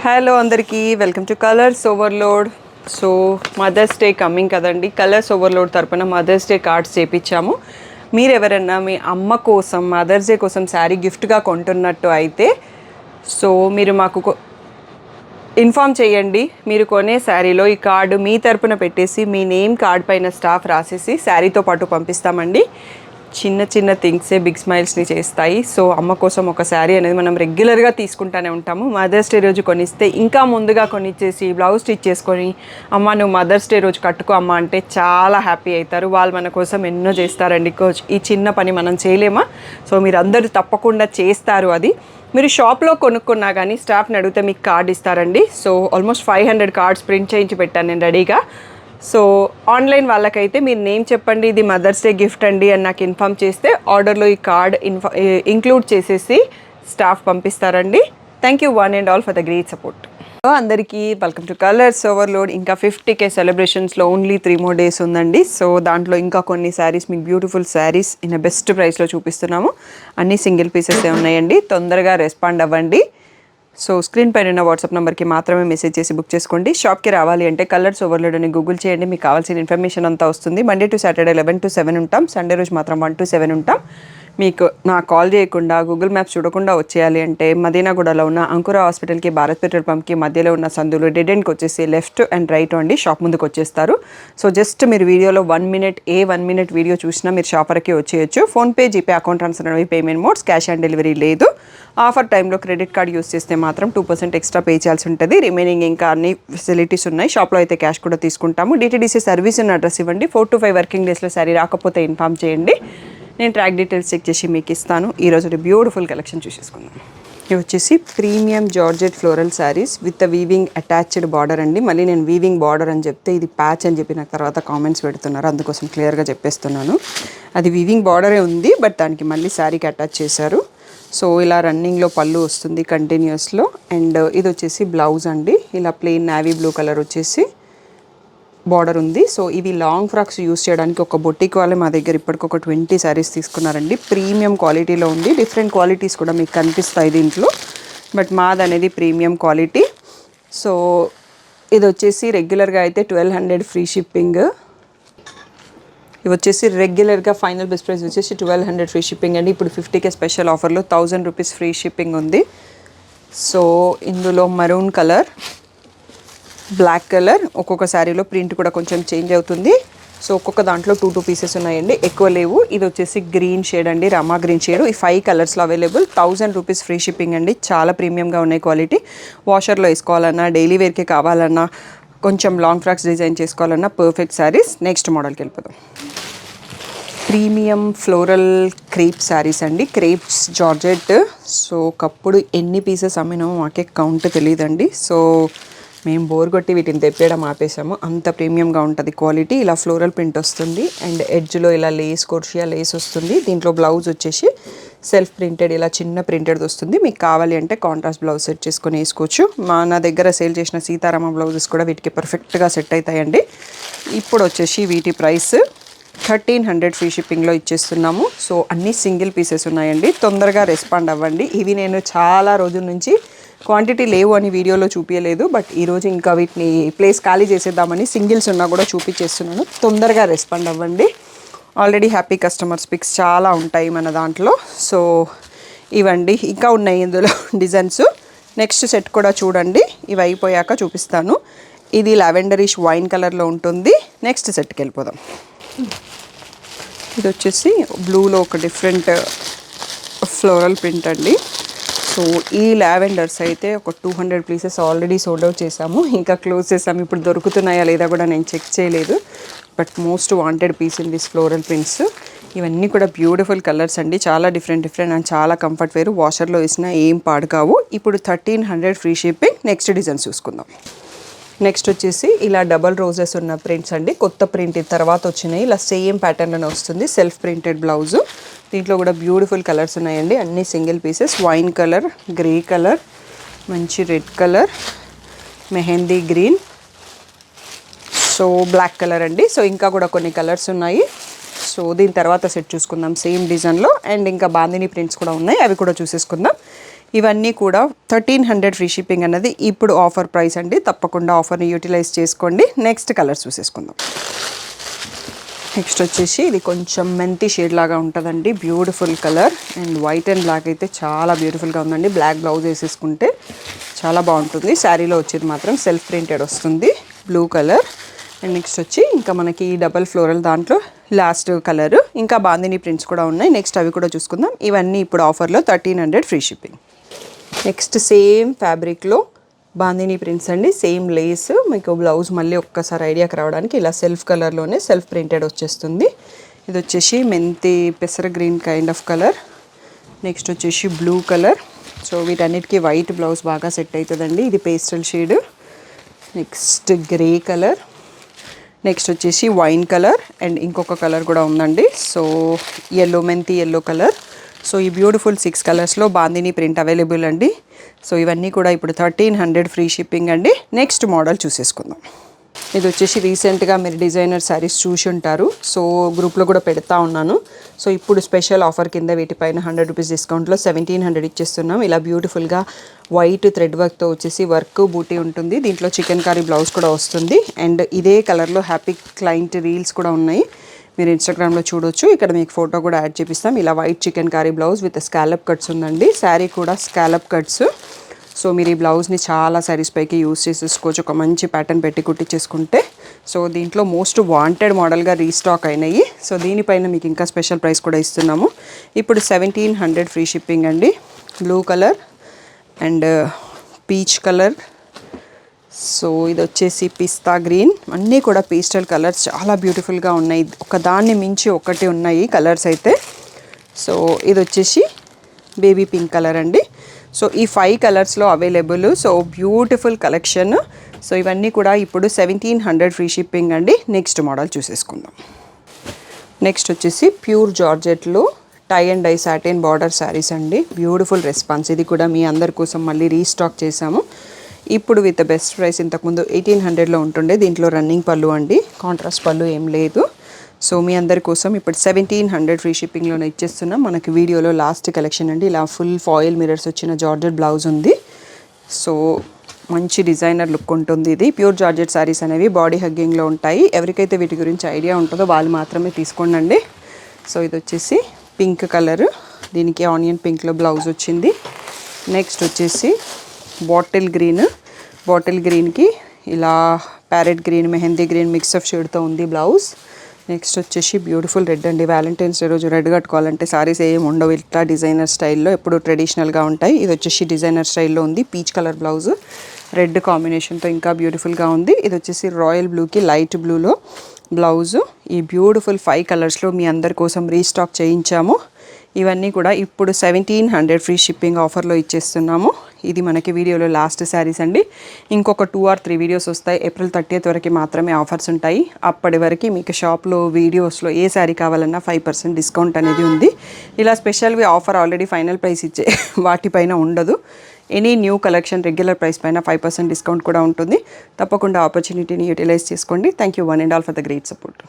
Hello అందరికీ welcome to colours Overload. So mother's day coming కదండి. Colors Overload తరపున mother's day cards చేయించాము. మీరు ఎవరన్నా మీ అమ్మ కోసం మదర్స్ డే కోసం శారీ గిఫ్ట్గా కొంటున్నట్టు అయితే సో మీరు మాకు ఇన్ఫామ్ చేయండి. మీరు కొనే శారీలో ఈ కార్డు మీ తరపున పెట్టేసి మీ నేమ్ కార్డ్ పైన స్టాఫ్ రాసేసి శారీతో పాటు పంపిస్తామండి. చిన్న చిన్న థింగ్సే బిగ్ స్మైల్స్ని చేస్తాయి. సో అమ్మ కోసం ఒక శారీ అనేది మనం రెగ్యులర్గా తీసుకుంటూనే ఉంటాము. మదర్స్ డే రోజు కొనిస్తే ఇంకా ముందుగా కొనిచ్చేసి బ్లౌజ్ స్టిచ్ చేసుకొని అమ్మ నువ్వు మదర్స్ డే రోజు కట్టుకో అమ్మ అంటే చాలా హ్యాపీ అవుతారు. వాళ్ళు మన కోసం ఎన్నో చేస్తారండి. ఈ చిన్న పని మనం చేయలేమా? సో మీరు అందరూ తప్పకుండా చేస్తారు. అది మీరు షాప్లో కొనుక్కున్నా కానీ స్టాఫ్ని అడిగితే మీకు కార్డ్ ఇస్తారండి. సో ఆల్మోస్ట్ 500 కార్డ్స్ ప్రింట్ చేయించి పెట్టాను నేను రెడీగా. సో ఆన్లైన్ వాళ్ళకైతే మీరు నేమ్ చెప్పండి, ఇది మదర్స్ డే గిఫ్ట్ అండి అని నాకు ఇన్ఫామ్ చేస్తే ఆర్డర్లో ఈ కార్డ్ ఇంక్లూడ్ చేసేసి స్టాఫ్ పంపిస్తారండి. Thank you one and all for the great support. అందరికీ వెల్కమ్ టు కలర్స్ ఓవర్లోడ్. ఇంకా 50K సెలబ్రేషన్స్లో ఓన్లీ 3 more days ఉందండి. సో దాంట్లో ఇంకా కొన్ని శారీస్ మీకు బ్యూటిఫుల్ శారీస్ ఇన్ బెస్ట్ ప్రైస్లో చూపిస్తున్నాము. అన్నీ సింగిల్ పీసెసే ఉన్నాయండి. తొందరగా రెస్పాండ్ అవ్వండి. సో స్క్రీన్ పైన ఉన్న వాట్సాప్ నెంబర్కి మాత్రమే మెసేజ్ చేసి బుక్ చేసుకోండి. షాప్కి రావాలి అంటే కలర్స్ ఓవర్లోడ్ అని గూగుల్ చేయండి. మీకు కావాల్సిన ఇన్ఫర్మేషన్ అంతా వస్తుంది. మండే టు సాటర్డే 11 to 7 ఉంటాం. సండే రోజు మాత్రం 1 to 7 ఉంటాం. మీకు నా కాల్ చేయకుండా గూగుల్ మ్యాప్స్ చూడకుండా వచ్చేయాలి అంటే మదీనాగూడలో ఉన్న అంకుర హాస్పిటల్కి భారత్ పెట్రోల్ పంప్కి మధ్యలో ఉన్న సందులో డెడ్ ఎండ్కి వచ్చేసి లెఫ్ట్ అండ్ రైట్ అండి షాప్ ముందుకు వచ్చేస్తారు. సో జస్ట్ మీరు వీడియోలో 1 minute వీడియో చూసినా మీరు షాపర్కి వచ్చేయచ్చు. ఫోన్పే, జీపే, అకౌంట్ ట్రాన్స్ఫర్ అనేవి payment modes, cash on delivery లేదు. ఆఫర్ టైంలో క్రెడిట్ కార్డ్ యూస్ చేస్తే మాత్రం 2% ఎక్స్ట్రా పే చేయాల్సి ఉంటుంది. రిమైనింగ్ ఇంకా అన్ని ఫెసిలిటీస్ ఉన్నాయి. షాప్లో అయితే క్యాష్ కూడా తీసుకుంటాము. DTDC సర్వీస్ ఉన్న అడ్రస్ ఇవ్వండి. 4 to 5 వర్కింగ్ డేస్లో సరి రాకపోతే ఇన్ఫామ్ చేయండి. నేను ట్రాక్ డీటెయిల్స్ చెక్ చేసి మీకు ఇస్తాను. ఈరోజు బ్యూటిఫుల్ కలెక్షన్ చూసేసుకుందాం. ఇవి వచ్చేసి premium georgette floral saris with weaving attached border అండి. మళ్ళీ నేను వీవింగ్ బార్డర్ అని చెప్తే ఇది ప్యాచ్ అని చెప్పి నాకు తర్వాత కామెంట్స్ పెడుతున్నారు. అందుకోసం క్లియర్గా చెప్పేస్తున్నాను. అది వీవింగ్ బార్డరే ఉంది, బట్ దానికి మళ్ళీ శారీకి అటాచ్ చేశారు. సో ఇలా రన్నింగ్లో పళ్ళు వస్తుంది కంటిన్యూస్లో. అండ్ ఇది వచ్చేసి బ్లౌజ్ అండి. ఇలా ప్లెయిన్ నావీ బ్లూ కలర్ వచ్చేసి బార్డర్ ఉంది. సో ఇవి లాంగ్ ఫ్రాక్స్ యూస్ చేయడానికి ఒక బొటిక్ వాళ్ళే మా దగ్గర ఇప్పటికి ఒక 20 శారీస్ తీసుకున్నారండి. ప్రీమియం క్వాలిటీలో ఉంది. డిఫరెంట్ క్వాలిటీస్ కూడా మీకు కనిపిస్తాయి దీంట్లో, బట్ మాది అనేది ప్రీమియం క్వాలిటీ. సో ఇది వచ్చేసి రెగ్యులర్గా అయితే 1200 ఫ్రీ షిప్పింగ్. ఇవి వచ్చేసి రెగ్యులర్గా ఫైనల్ బెస్ట్ ప్రైస్ వచ్చేసి 1200 ఫ్రీ షిప్పింగ్ అండి. ఇప్పుడు 50K స్పెషల్ ఆఫర్లో 1000 రూపీస్ ఫ్రీ షిప్పింగ్ ఉంది. సో ఇందులో మరూన్ కలర్, బ్లాక్ కలర్, ఒక్కొక్క శారీలో ప్రింట్ కూడా కొంచెం చేంజ్ అవుతుంది. సో ఒక్కొక్క దాంట్లో 2 పీసెస్ ఉన్నాయండి, ఎక్కువ లేవు. ఇది వచ్చేసి గ్రీన్ షేడ్ అండి, రామా గ్రీన్ షేడ్. ఈ 5 కలర్స్లో అవైలబుల్. 1000 రూపీస్ ఫ్రీ షిప్పింగ్ అండి. చాలా ప్రీమియంగా ఉన్నాయి క్వాలిటీ. వాషర్లో వేసుకోవాలన్నా, డైలీ వేర్కి కావాలన్నా, కొంచెం లాంగ్ ఫ్రాక్స్ డిజైన్ చేసుకోవాలన్నా పర్ఫెక్ట్ శారీస్. నెక్స్ట్ మోడల్కి వెళ్ళిపోదాం. ప్రీమియం ఫ్లోరల్ క్రేప్ శారీస్ అండి. Crepes georgette. సో ఒకప్పుడు ఎన్ని పీసెస్ అమ్మినామో మాకే కౌంట్ తెలియదండి. సో మేము బోర్ కొట్టి వీటిని తెప్పేయడం ఆపేసాము. అంత ప్రీమియంగా ఉంటుంది క్వాలిటీ. ఇలా ఫ్లోరల్ ప్రింట్ వస్తుంది అండ్ ఎడ్జ్లో ఇలా లేస్, కోర్షియా లేస్ వస్తుంది. దీంట్లో బ్లౌజ్ వచ్చేసి సెల్ఫ్ ప్రింటెడ్ ఇలా చిన్న ప్రింటెడ్ వస్తుంది. మీకు కావాలి అంటే కాంట్రాస్ట్ బ్లౌజ్ సెట్ చేసుకొని వేసుకోవచ్చు. నా దగ్గర సేల్ చేసిన సీతారామ బ్లౌజెస్ కూడా వీటికి పర్ఫెక్ట్గా సెట్ అవుతాయండి. ఇప్పుడు వచ్చేసి వీటి ప్రైస్ 1300 ఫ్రీ షిప్పింగ్లో ఇచ్చేస్తున్నాము. సో అన్నీ సింగిల్ పీసెస్ ఉన్నాయండి. తొందరగా రెస్పాండ్ అవ్వండి. ఇవి నేను చాలా రోజుల నుంచి క్వాంటిటీ లేవు అని వీడియోలో చూపించలేదు, బట్ ఈరోజు ఇంకా వీటిని ప్లేస్ ఖాళీ చేసేద్దామని సింగిల్స్ ఉన్నా కూడా చూపించేస్తున్నాను. తొందరగా రెస్పాండ్ అవ్వండి. ఆల్రెడీ హ్యాపీ కస్టమర్స్ పిక్స్ చాలా ఉంటాయి మన దాంట్లో. సో ఇవండి, ఇంకా ఉన్నాయి ఇందులో డిజైన్స్. నెక్స్ట్ సెట్ కూడా చూడండి. ఇవి అయిపోయాక చూపిస్తాను. ఇది లావెండరిష్ వైన్ కలర్లో ఉంటుంది. నెక్స్ట్ సెట్కి వెళ్ళిపోదాం. ఇది వచ్చేసి బ్లూలో ఒక డిఫరెంట్ ఫ్లోరల్ ప్రింట్ అండి. సో ఈ లావెండర్స్ అయితే ఒక 200 పీసెస్ ఆల్రెడీ సోల్డ్ అవుట్ చేసాము. ఇంకా క్లోజ్ చేసాము. ఇప్పుడు దొరుకుతున్నాయా లేదా కూడా నేను చెక్ చేయలేదు, but most wanted piece in this floral prints. ఇవన్నీ కూడా బ్యూటిఫుల్ కలర్స్ అండి. చాలా డిఫరెంట్ అండ్ చాలా కంఫర్ట్ వేరు. వాషర్లో వేసినా ఏం పాడు కావు. ఇప్పుడు 1300 ఫ్రీ షిప్పింగ్. నెక్స్ట్ డిజైన్స్ చూసుకుందాం. నెక్స్ట్ వచ్చేసి ఇలా డబల్ రోజెస్ ఉన్న ప్రింట్స్ అండి. కొత్త ప్రింట్ తర్వాత వచ్చినాయి. ఇలా సేమ్ ప్యాటర్న్లోనే వస్తుంది. Self printed blouse. దీంట్లో కూడా బ్యూటిఫుల్ కలర్స్ ఉన్నాయండి. అన్ని single pieces. Wine colour, grey colour, మంచి red colour, mehndi green, so black colour అండి. సో ఇంకా కూడా కొన్ని కలర్స్ ఉన్నాయి. సో దీని తర్వాత సెట్ చూసుకుందాం సేమ్ డిజైన్లో. అండ్ ఇంకా బాందిని ప్రింట్స్ కూడా ఉన్నాయి, అవి కూడా చూసేసుకుందాం. ఇవన్నీ కూడా 1300 ఫ్రీ షిప్పింగ్ అన్నది ఇప్పుడు ఆఫర్ ప్రైస్ అండి. తప్పకుండా ఆఫర్ని యూటిలైజ్ చేసుకోండి. నెక్స్ట్ కలర్స్ చూసేసుకుందాం. నెక్స్ట్ వచ్చేసి ఇది కొంచెం మెంతి షేడ్ లాగా ఉంటుందండి. Beautiful colour and white and black అయితే చాలా బ్యూటిఫుల్గా ఉందండి. బ్లాక్ బ్లౌజ్ వేసేసుకుంటే చాలా బాగుంటుంది. శారీలో వచ్చేది మాత్రం సెల్ఫ్ ప్రింటెడ్ వస్తుంది, బ్లూ కలర్. అండ్ నెక్స్ట్ వచ్చి ఇంకా మనకి డబల్ ఫ్లోరల్ దాంట్లో లాస్ట్ కలర్, ఇంకా బాందిని ప్రింట్స్ కూడా ఉన్నాయి. నెక్స్ట్ అవి కూడా చూసుకుందాం. ఇవన్నీ ఇప్పుడు ఆఫర్లో 1300 ఫ్రీ షిప్పింగ్. నెక్స్ట్ సేమ్ ఫ్యాబ్రిక్లో బాందిని ప్రింట్స్ అండి, సేమ్ లేస్. మీకు బ్లౌజ్ మళ్ళీ ఒక్కసారి ఐడియాకి రావడానికి ఇలా సెల్ఫ్ కలర్లోనే సెల్ఫ్ ప్రింటెడ్ వచ్చేస్తుంది. ఇది వచ్చేసి మెంతి పెసర green kind of colour. Next వచ్చేసి బ్లూ కలర్. సో వీటన్నిటికీ వైట్ బ్లౌజ్ బాగా సెట్ అవుతుందండి. ఇది pastel shade. Next grey colour. Next వచ్చేసి వైన్ కలర్ అండ్ ఇంకొక కలర్ కూడా ఉందండి. సో ఎల్లో, మెంతి ఎల్లో కలర్. సో ఈ బ్యూటిఫుల్ 6 కలర్స్లో బాందిని ప్రింట్ అవైలబుల్ అండి. సో ఇవన్నీ కూడా ఇప్పుడు 1300 ఫ్రీ షిప్పింగ్ అండి. నెక్స్ట్ మోడల్ చూసేసుకుందాం. ఇది వచ్చేసి రీసెంట్గా మీరు డిజైనర్ శారీస్ చూసి ఉంటారు. సో గ్రూప్లో కూడా పెడతా ఉన్నాను. సో ఇప్పుడు స్పెషల్ ఆఫర్ కింద వీటిపైన 100 రూపీస్ డిస్కౌంట్లో 1700 ఇచ్చేస్తున్నాం. ఇలా బ్యూటిఫుల్గా వైట్ థ్రెడ్ వర్క్తో వచ్చేసి వర్క్ బూటీ ఉంటుంది. దీంట్లో చికెన్ కర్రీ బ్లౌజ్ కూడా వస్తుంది. అండ్ ఇదే కలర్లో హ్యాపీ క్లయింట్ రీల్స్ కూడా ఉన్నాయి, మీరు ఇన్స్టాగ్రామ్లో చూడొచ్చు. ఇక్కడ మీకు ఫోటో కూడా యాడ్ చేపిస్తాం. ఇలా white chicken curry blouse with scallop cuts ఉందండి. శారీ కూడా స్కాలప్ కట్స్. సో మీరు ఈ బ్లౌజ్ని చాలా శారీస్ పైకి యూస్ చేసేసుకోవచ్చు, ఒక మంచి ప్యాటర్న్ పెట్టి కుట్టించేసుకుంటే. సో దీంట్లో మోస్ట్ వాంటెడ్ మోడల్గా రీస్టాక్ అయినాయి. సో దీనిపైన మీకు ఇంకా స్పెషల్ ప్రైస్ కూడా ఇస్తున్నాము. ఇప్పుడు 1700 ఫ్రీ షిప్పింగ్ అండి. Blue colour and peach colour. So ఇది వచ్చేసి పిస్తా గ్రీన్. అన్నీ కూడా పేస్టల్ కలర్స్ చాలా బ్యూటిఫుల్గా ఉన్నాయి. ఒకదాన్ని మించి ఒకటి ఉన్నాయి కలర్స్ అయితే. సో ఇది వచ్చేసి బేబీ పింక్ కలర్ అండి. సో ఈ 5 కలర్స్లో available. So beautiful collection. So ఇవన్నీ కూడా ఇప్పుడు 1700 ఫ్రీ షిప్పింగ్ అండి. నెక్స్ట్ మోడల్ చూసేసుకుందాం. నెక్స్ట్ వచ్చేసి ప్యూర్ జార్జెట్లో tie and dye satin border saris అండి. Beautiful response. ఇది కూడా మీ అందరి కోసం మళ్ళీ రీస్టాక్ చేశాము. ఇప్పుడు విత్ బెస్ట్ ప్రైస్. ఇంతకుముందు 1800లో ఉంటుండే. దీంట్లో రన్నింగ్ పళ్ళు అండి, కాంట్రాస్ట్ పళ్ళు ఏం లేదు. సో మీ అందరి కోసం ఇప్పుడు 1700 ఫ్రీ షిప్పింగ్లోనే ఇచ్చేస్తున్నాం. మనకి వీడియోలో లాస్ట్ కలెక్షన్ అండి. ఇలా ఫుల్ ఫాయిల్ మిరర్స్ వచ్చిన జార్జెట్ బ్లౌజ్ ఉంది. సో మంచి డిజైనర్ లుక్ ఉంటుంది. ఇది ప్యూర్ జార్జెట్ శారీస్ అనేవి బాడీ హగ్గింగ్లో ఉంటాయి. ఎవరికైతే వీటి గురించి ఐడియా ఉంటుందో వాళ్ళు మాత్రమే తీసుకోండి. సో ఇది వచ్చేసి పింక్ కలర్. దీనికి ఆనియన్ పింక్లో బ్లౌజ్ వచ్చింది. నెక్స్ట్ వచ్చేసి బాటిల్ గ్రీన్. బాటిల్ గ్రీన్కి ఇలా parrot green, mehndi green mix of షేడ్తో ఉంది బ్లౌజ్. నెక్స్ట్ వచ్చేసి బ్యూటిఫుల్ రెడ్ అండి. వ్యాలంటైన్స్ డే రోజు రెడ్ కట్టుకోవాలంటే సారీస్ ఏమి ఉండవు, ఇట్లా డిజైనర్ స్టైల్లో ఎప్పుడు ట్రెడిషనల్గా ఉంటాయి. ఇది వచ్చేసి డిజైనర్ స్టైల్లో ఉంది. పీచ్ కలర్ బ్లౌజ్ రెడ్ కాంబినేషన్తో ఇంకా బ్యూటిఫుల్గా ఉంది. ఇది వచ్చేసి రాయల్ బ్లూకి లైట్ బ్లూలో బ్లౌజు. ఈ బ్యూటిఫుల్ 5 కలర్స్లో మీ అందరి కోసం రీస్టాక్ చేయించాము. ఇవన్నీ కూడా ఇప్పుడు 1700 ఫ్రీ షిప్పింగ్ ఆఫర్లో ఇచ్చేస్తున్నాము. ఇది మనకి వీడియోలో లాస్ట్ శారీస్ అండి. ఇంకొక 2 or 3 వీడియోస్ వస్తాయి. April 30th వరకు మాత్రమే ఆఫర్స్ ఉంటాయి. అప్పటి వరకు మీకు షాప్లో వీడియోస్లో ఏ శారీ కావాలన్నా 5% డిస్కౌంట్ అనేది ఉంది. ఇలా స్పెషల్వి ఆఫర్ ఆల్రెడీ ఫైనల్ ప్రైస్ ఇచ్చే వాటిపైన ఉండదు. Any new collection regular price పైన 5% డిస్కౌంట్ కూడా ఉంటుంది. తప్పకుండా ఆపర్చునిటీని యూటిలైజ్ చేసుకోండి. Thank you one and all for the great support.